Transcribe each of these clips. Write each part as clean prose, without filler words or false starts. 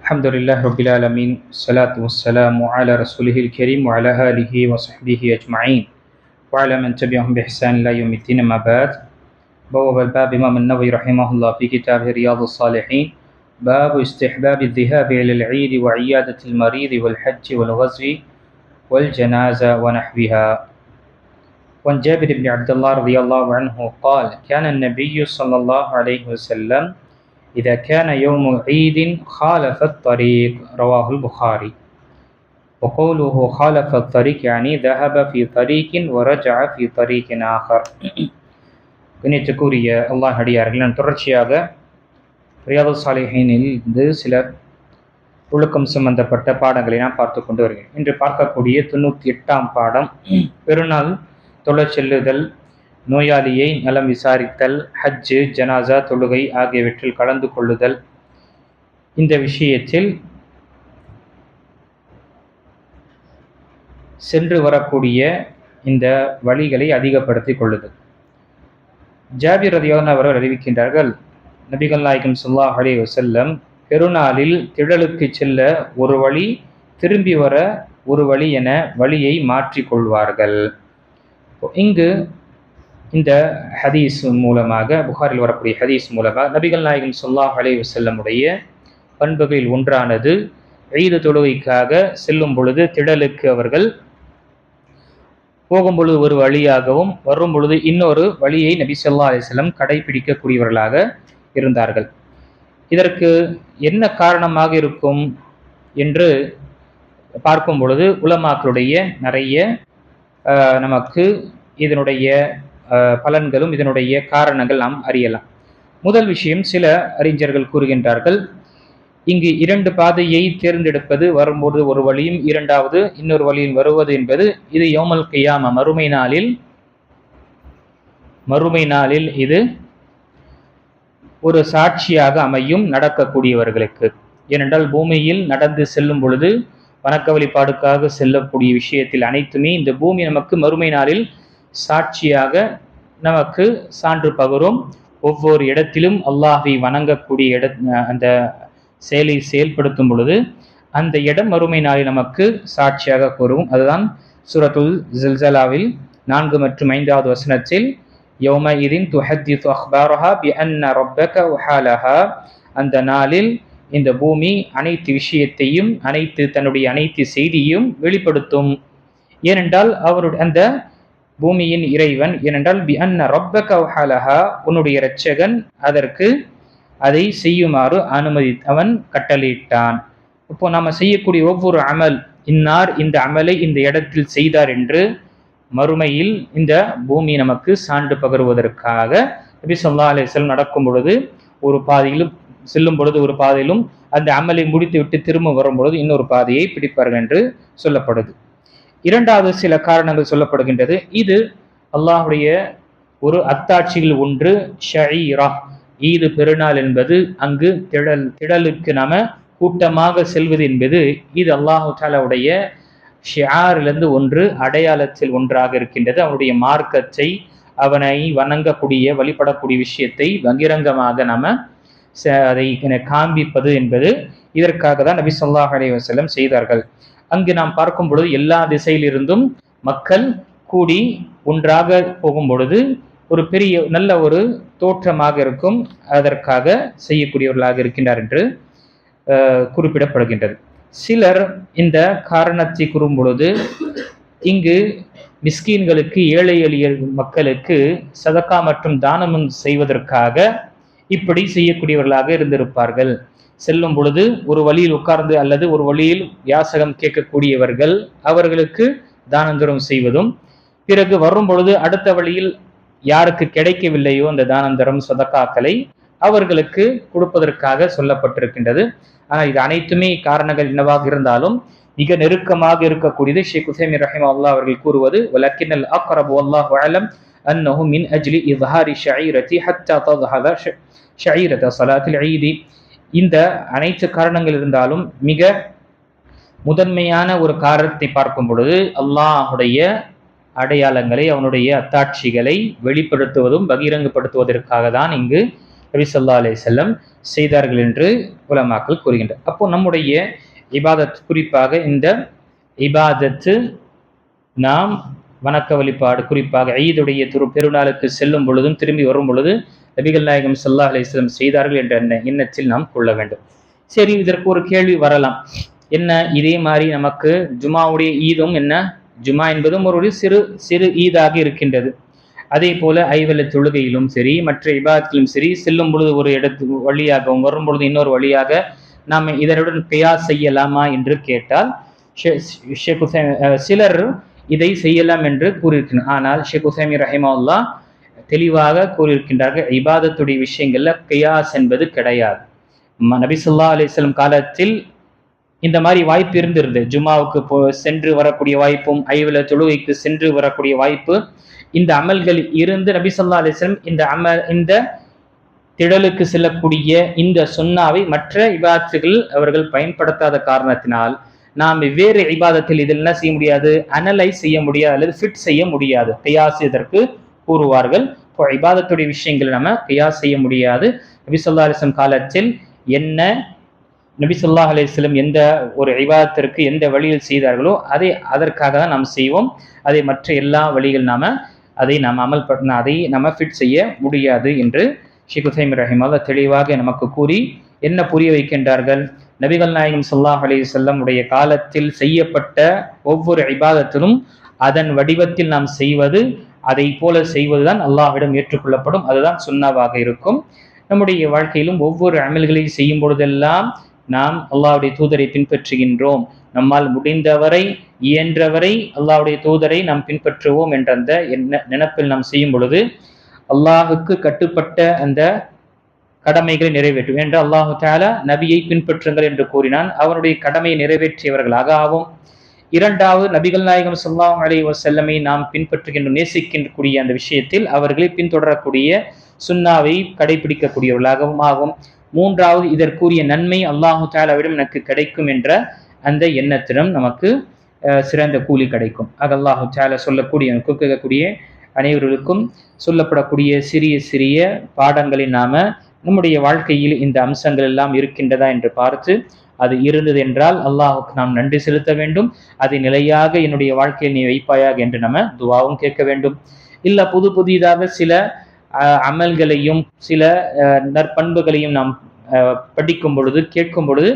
الحمد لله رب العالمين الصلاة والسلام على رسوله الكريم وعلى آله وصحبه أجمعين وعلى من تبعهم بإحسان إلى يوم الدين. ما بعد. بواب الباب إمام النووي رحمه الله في كتابه رياض الصالحين باب استحباب الذهاب إلى العيد وعيادة المريض والحج والغزو والجنازة ونحوها. وعن جابر بن عبد الله رضي الله عنه قال كان النبي صلى الله عليه وسلم إذا كان يوم عيد خالف الطريق. رواه البخاري. وقوله خالف الطريق يعني ذهب في طريق ورجع في طريق آخر. கண்ணியத்துக்குரிய அல்லாஹ் அடியார்கள், நான் தொடர்ச்சியாக ரியாது சாலிஹீனில் இருந்து சில ஒழுக்கம் சம்பந்தப்பட்ட பாடங்களை நான் பார்த்து கொண்டு வருகிறேன். இன்று பார்க்கக்கூடிய 98ஆம் பாடம் பெருநாள் தொழ செல்லுதல், நோயாளியை நலம் விசாரித்தல், ஹஜ்ஜு, ஜனாசா தொழுகை ஆகியவற்றில் கலந்து கொள்ளுதல். இந்த விஷயத்தில் சென்று வரக்கூடிய இந்த வழிகளை அதிகப்படுத்திக் கொள்ளுதல். ஜாபிர் ரலியல்லாஹு அவர்கள் அறிவிக்கின்றார்கள், நபிகள் நாயகம் ஸல்லல்லாஹு அலைஹி வஸல்லம் பெருநாளில் திடலுக்கு செல்ல ஒரு வழி, திரும்பி வர ஒரு வழி என வழியை மாற்றிக் கொள்வார்கள். இங்கு இந்த ஹதீஸ் மூலமாக, புகாரில் வரக்கூடிய ஹதீஸ் மூலமாக நபிகள் நாயகம் ஸல்லல்லாஹு அலைஹி வஸல்லமுடைய பண்புகளில் ஒன்றானது, ஈது தொழுகைக்காக செல்லும் பொழுது திடலுக்கு அவர்கள் போகும் பொழுது ஒரு வழியாகவும் வரும் பொழுது இன்னொரு வழியை நபி ஸல்லல்லாஹு அலைஹி வஸல்லம் கடைபிடிக்கக்கூடியவர்களாக இருந்தார்கள். இதற்கு என்ன காரணமாக இருக்கும் என்று பார்க்கும் பொழுது உலமாக்களுடைய நிறைய நமக்கு இதனுடைய பலன்களும் இதனுடைய காரணங்கள் நாம் அறியலாம். முதல் விஷயம், சில அறிஞர்கள் கூறுகின்றார்கள், இங்கு இரண்டு பாதையை தேர்ந்தெடுப்பது, வரும்போது ஒரு வழியும் இரண்டாவது இன்னொரு வழியில் வருவது என்பது இது யௌமல் கியாமா மறுமை நாளில் இது ஒரு சாட்சியாக அமையும் நடக்கக்கூடியவர்களுக்கு. ஏனென்றால் பூமியில் நடந்து செல்லும் பொழுது வணக்க வழிபாடுக்காக செல்லக்கூடிய விஷயத்தில் அனைத்துமே இந்த பூமி நமக்கு மறுமை நாளில் சாட்சியாக நமக்கு சான்று பகரும். ஒவ்வொரு இடத்திலும் அல்லாஹை வணங்கக்கூடிய அந்த செயலை செயல்படுத்தும் பொழுது அந்த இடம் மறுமை நாளில் நமக்கு சாட்சியாக கூறும். அதுதான் சூரத்துல் ஜில்சலாவில் 4 மற்றும் 5வது வசனத்தில் யௌமஇதின் துஹத்திஸு அக்பாரஹா பிஅன்ன ரப்பக வஹாலஹா, அந்த நாளில் இந்த பூமி அனைத்து விஷயத்தையும் தன்னுடைய அனைத்து செய்தியும் வெளிப்படுத்தும். ஏனென்றால் அவருடைய அந்த பூமியின் இறைவன், ஏனென்றால் பிஅன்ன ரப்பக வஹாலஹா, உன்னுடைய இரட்சகன் அதற்கு அதை செய்யுமாறு அவன் கட்டளையிட்டான். இப்போ நாம செய்யக்கூடிய ஒவ்வொரு அமல், இன்னார் இந்த அமலை இந்த இடத்தில் செய்தார் என்று மறுமையில் இந்த பூமி நமக்கு சான்று பகருவதற்காக நபி ஸல்லல்லாஹு அலைஹி வஸல்லம் நடக்கும் பொழுது ஒரு பாதையிலும் செல்லும் பொழுது ஒரு பாதையிலும் அந்த அமலை முடித்துவிட்டு திரும்ப வரும் பொழுது இன்னொரு பாதையை பிடிப்பார்கள் என்று சொல்லப்படுது. இரண்டாவது சில காரணங்கள் சொல்லப்படுகின்றது. இது அல்லாஹுடைய ஒரு அத்தாட்சிகள் ஒன்று, ஷஈரா, ஈது பெருநாள் என்பது, அங்கு திடலுக்கு நாம கூட்டமாக செல்வது என்பது இது அல்லாஹு தஆலாவுடைய ஷிஆரிலிருந்து ஒன்று, அடையாளத்தில் ஒன்றாக இருக்கின்றது. அவனுடைய மார்க்கத்தை, அவனை வணங்கக்கூடிய வழிபடக்கூடிய விஷயத்தை பகிரங்கமாக நாம அதை காண்பிப்பது என்பது இதற்காக தான் நபி ஸல்லல்லாஹு அலைஹி வஸல்லம் செய்தார்கள். அங்கு நாம் பார்க்கும் பொழுது எல்லா திசையிலிருந்தும் மக்கள் கூடி ஒன்றாக போகும் பொழுது ஒரு பெரிய நல்ல ஒரு தோற்றமாக இருக்கும். அதற்காக செய்யக்கூடியவர்களாக இருக்கின்றார் என்று குறிப்பிடப்படுகின்றது. சிலர் இந்த காரணத்தை கூறும் பொழுது இங்கு மிஸ்கீன்களுக்கு, ஏழை எளிய மக்களுக்கு சதகா மற்றும் தானமும் செய்வதற்காக இப்படி செய்யக்கூடியவர்களாக இருந்திருப்பார்கள். செல்லும் பொழுது ஒரு வழியில் உட்கார்ந்து அல்லது ஒரு வழியில் யாசகம் கேட்கக்கூடியவர்கள் அவர்களுக்கு தானந்தரம் செய்வதும், பிறகு வரும் பொழுது அடுத்த வழியில் யாருக்கு கிடைக்கவில்லையோ அந்த தானந்தரம் சதகாக்களை அவர்களுக்கு கொடுப்பதற்காக சொல்லப்பட்டிருக்கின்றது. ஆனால் இது அனைத்துமே காரணங்கள் என்னவாக இருந்தாலும் மிக நெருக்கமாக இருக்கக்கூடியது ஷேக் உஸைமீன் ரஹிமஹுல்லாஹ் அவர்கள் கூறுவது, வலக்கின்னல் அக்ரபு வல்லாஹு அலம் அன்னஹு மின் அஜ்லி இஸ்ஹாரி ஷஈரதி ஹத்தா தظஹர ஷஈரத ஸலாத்தில் ஈதி. இந்த அனைத்து காரணங்கள் இருந்தாலும் மிக முதன்மையான ஒரு காரணத்தை பார்க்கும் பொழுது அல்லாஹுடைய அடையாளங்களை, அவனுடைய அத்தாட்சிகளை வெளிப்படுத்துவதும் பகிரங்கப்படுத்துவதற்காக தான் இங்கு நபி ஸல்லல்லாஹு அலைஹி வஸல்லம் செய்தார்கள் என்று உலமாக்கள் கூறுகின்றனர். அப்போ நம்முடைய இபாதத், குறிப்பாக இந்த இபாதத்து நாம் வணக்க வழிபாடு, குறிப்பாக ஈதுடைய பெருநாளுக்கு செல்லும் பொழுதும் திரும்பி வரும் பொழுது நபிகள் நாயகம் ஸல்லல்லாஹு அலைஹி வஸல்லம் செய்தார்கள் என்ற எண்ணத்தில் நாம் கொள்ள வேண்டும். சரி, இதற்கு ஒரு கேள்வி வரலாம். என்ன, இதே மாதிரி நமக்கு ஜுமாவுடைய ஈதும் என்ன, ஜுமா என்பதும் ஒரு சிறு சிறு ஈதாக இருக்கின்றது. அதே போல ஐவல தொழுகையிலும் சரி, மற்ற இபாதத்திலும் சரி, செல்லும் பொழுது ஒரு இடத்து வழியாகவும் வரும் பொழுது இன்னொரு வழியாக நாம் இதனுடன் கியாஸ் செய்யலாமா என்று கேட்டால் சிலர் இதை செய்யலாம் என்று கூறியிருக்கிறார். ஆனால் ஷேக் உசைமீன் ரஹிமஹுல்லாஹ் தெளிவாக கூறியிருக்கின்றார்கள், இபாதத்துடைய விஷயங்கள்ல கியாஸ் என்பது கிடையாது. நபி ஸல்லல்லாஹு அலைஹி வஸல்லம் காலத்தில் இந்த மாதிரி வாய்ப்பு இருந்திருந்தது. ஜுமாவுக்கு சென்று வரக்கூடிய வாய்ப்பும் ஐவல தொழுகைக்கு சென்று வரக்கூடிய வாய்ப்பு, இந்த அமல்கள் இருந்து நபி ஸல்லல்லாஹு அலைஹி வஸல்லம் இந்த திடலுக்கு செல்லக்கூடிய இந்த சுன்னாவை மற்ற இபாதத்துகள் அவர்கள் பயன்படுத்தாத காரணத்தினால் நாம் வெவ்வேறு இபாதத்தில் இதில் என்ன செய்ய முடியாது, அனலைஸ் செய்ய முடியாது அல்லது ஃபிட் செய்ய முடியாது. கியாஸ் இதற்கு கூறுவார்கள். இப்போ இபாதத்துடைய விஷயங்கள் நம்ம கியாஸ் செய்ய முடியாது. நபி ஸல்லல்லாஹு அலைஹி வஸல்லம் காலத்தில் என்ன நபி ஸல்லல்லாஹு அலைஹி வஸல்லம் எந்த ஒரு இபாதத்திற்கு எந்த வழியில் செய்தார்களோ அதற்காக தான் நாம் செய்வோம். அதை மற்ற எல்லா வழிகள் அதை நாம் அமல்படுத்தின அதை நம்ம ஃபிட் செய்ய முடியாது என்று ஷேக் உசைமீன் ரஹிமஹுல்லாஹ் தெளிவாக நமக்கு கூறி என்ன புரிய வைக்கின்றார்கள். நபிகள் நாயகம் ஸல்லல்லாஹு அலைஹி வஸல்லம் உடைய காலத்தில் செய்யப்பட்ட ஒவ்வொரு இபாதத்திலும் அதன் வடிவத்தில் நாம் செய்வது, அதை போல செய்வதுதான் அல்லாஹ்விடம் ஏற்றுக்கொள்ளப்படும். அதுதான் சுன்னாவாக இருக்கும். நம்முடைய வாழ்க்கையிலும் ஒவ்வொரு அமல்களையும் செய்யும் பொழுதெல்லாம் நாம் அல்லாஹ்வுடைய தூதரை பின்பற்றுகின்றோம், நம்மால் முடிந்தவரை இயன்றவரை அல்லாஹ்வுடைய தூதரை நாம் பின்பற்றுவோம் என்ற அந்த நினைப்பில் நாம் செய்யும் பொழுது அல்லாஹுக்கு கட்டுப்பட்ட அந்த கடமைகளை நிறைவேற்றும் என்று அல்லாஹு தஆலா நபியை பின்பற்றுங்கள் என்று கூறினான். அவனுடைய கடமையை நிறைவேற்றியவர்களாக ஆவோம். இரண்டாவது, நபிகள் நாயகம் ஸல்லல்லாஹு அலைஹி வஸல்லமை நாம் பின்பற்றுகின்ற நேசிக்கின்றக்கூடிய அந்த விஷயத்தில் அவர்களை பின்தொடரக்கூடிய சுன்னாவை கடைபிடிக்கக்கூடியவர்களாகவும் ஆகும். மூன்றாவது, இதற்குரிய நன்மை அல்லாஹு தஆலாவிடம் எனக்கு கிடைக்கும் என்ற அந்த எண்ணத்திலும் நமக்கு சிறந்த கூலி கிடைக்கும். ஆக அல்லாஹு தஆலா சொல்லக்கூடிய அனைவர்களுக்கும் சொல்லப்படக்கூடிய சிறிய சிறிய பாடங்களை நம்முடைய வாழ்க்கையில் இந்த அம்சங்கள் எல்லாம் இருக்கின்றதா என்று பார்த்து, அது இருந்தது என்றால் அல்லாஹுக்கு நாம் நன்றி செலுத்த வேண்டும். அதை நிலையாக என்னுடைய வாழ்க்கையில் நீ வைப்பாயாக என்று நம்ம துவாவும் கேட்க வேண்டும். இல்ல புதிதாக சில அமல்களையும் சில நற்பண்புகளையும் நாம் படிக்கும் பொழுது கேட்கும் பொழுது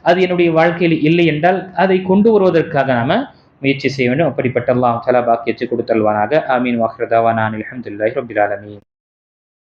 அது என்னுடைய வாழ்க்கையில் இல்லை என்றால் அதை கொண்டு வருவதற்காக நாம முயற்சி செய்ய வேண்டும். அப்படிப்பட்ட அல்லாஹ் தஆலா பாக்கியத்தை கொடுத்தல்வானாக. ஆமீன். வாஹிரு தஅவானா அல்ஹம்துலில்லாஹி ரப்பில் ஆலமீன்.